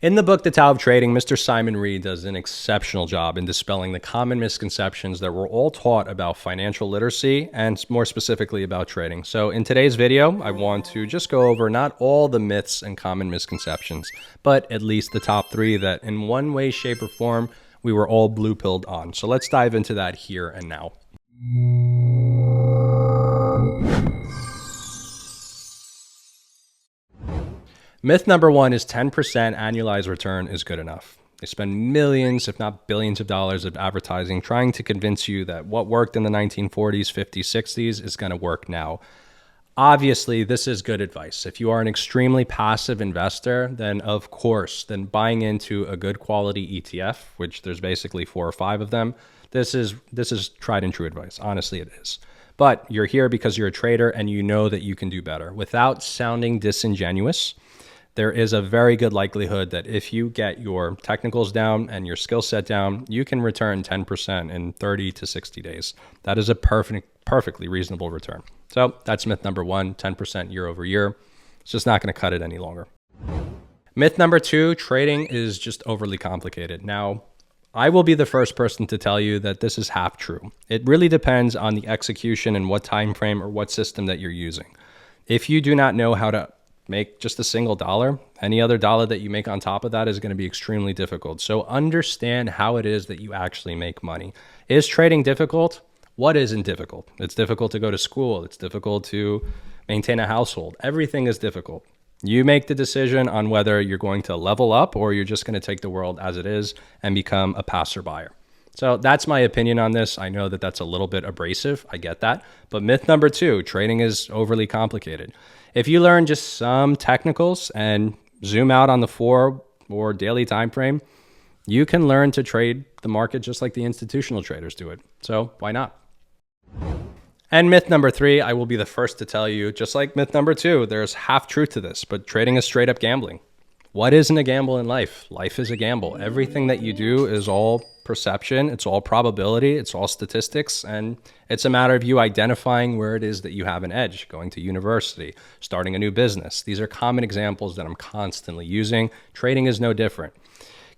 In the book, The Tao of Trading, Mr. Simon Reed does an exceptional job in dispelling the common misconceptions that we're all taught about financial literacy and more specifically about trading. So in today's video, I want to just go over not all the myths and common misconceptions, but at least the top three that in one way, shape, or form, we were all blue-pilled on. So let's dive into that here and now. Myth number one is 10% annualized return is good enough. They spend millions, if not billions of dollars of advertising trying to convince you that what worked in the 1940s, 50s, 60s is going to work now. Obviously, this is good advice. If you are an extremely passive investor, then of course, then buying into a good quality ETF, which there's basically 4 or 5 of them, this is tried and true advice. Honestly, it is. But you're here because you're a trader and you know that you can do better. Without sounding disingenuous, there is a very good likelihood that if you get your technicals down and your skill set down, you can return 10% in 30 to 60 days. That is a perfectly reasonable return. So that's myth number one, 10% year over year. It's just not going to cut it any longer. Myth number two, trading is just overly complicated. Now, I will be the first person to tell you that this is half true. It really depends on the execution and what time frame or what system that you're using. If you do not know how to make just a single dollar, any other dollar that you make on top of that is going to be extremely difficult. So understand how it is that you actually make money. Is trading difficult? What isn't difficult? It's difficult to go to school. It's difficult to maintain a household. Everything is difficult. You make the decision on whether you're going to level up or you're just going to take the world as it is and become a passerby. So that's my opinion on this. I know that that's a little bit abrasive. I get that. But myth number two, trading is overly complicated. If you learn just some technicals and zoom out on the 4 or daily time frame, you can learn to trade the market just like the institutional traders do it. So why not? And myth number three, I will be the first to tell you, just like myth number two, there's half truth to this, but trading is straight up gambling. What isn't a gamble in life? Life is a gamble. Everything that you do is all perception. It's all probability. It's all statistics. And it's a matter of you identifying where it is that you have an edge, going to university, starting a new business. These are common examples that I'm constantly using. Trading is no different.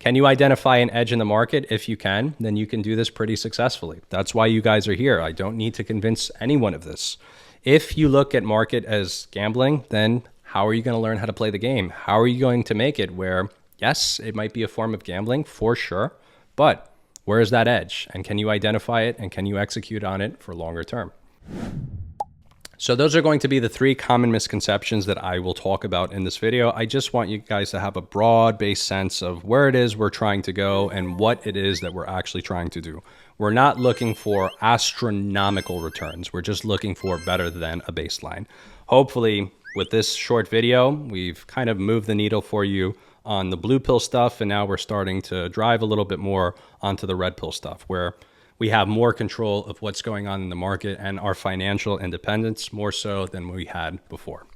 Can you identify an edge in the market? If you can, then you can do this pretty successfully. That's why you guys are here. I don't need to convince anyone of this. If you look at market as gambling, then how are you going to learn how to play the game? How are you going to make it where, yes, it might be a form of gambling for sure, but where is that edge? And can you identify it and can you execute on it for longer term? So those are going to be the 3 common misconceptions that I will talk about in this video. I just want you guys to have a broad-based sense of where it is we're trying to go and what it is that we're actually trying to do. We're not looking for astronomical returns. We're just looking for better than a baseline. Hopefully, with this short video, we've kind of moved the needle for you on the blue pill stuff, and now we're starting to drive a little bit more onto the red pill stuff, where we have more control of what's going on in the market and our financial independence more so than we had before.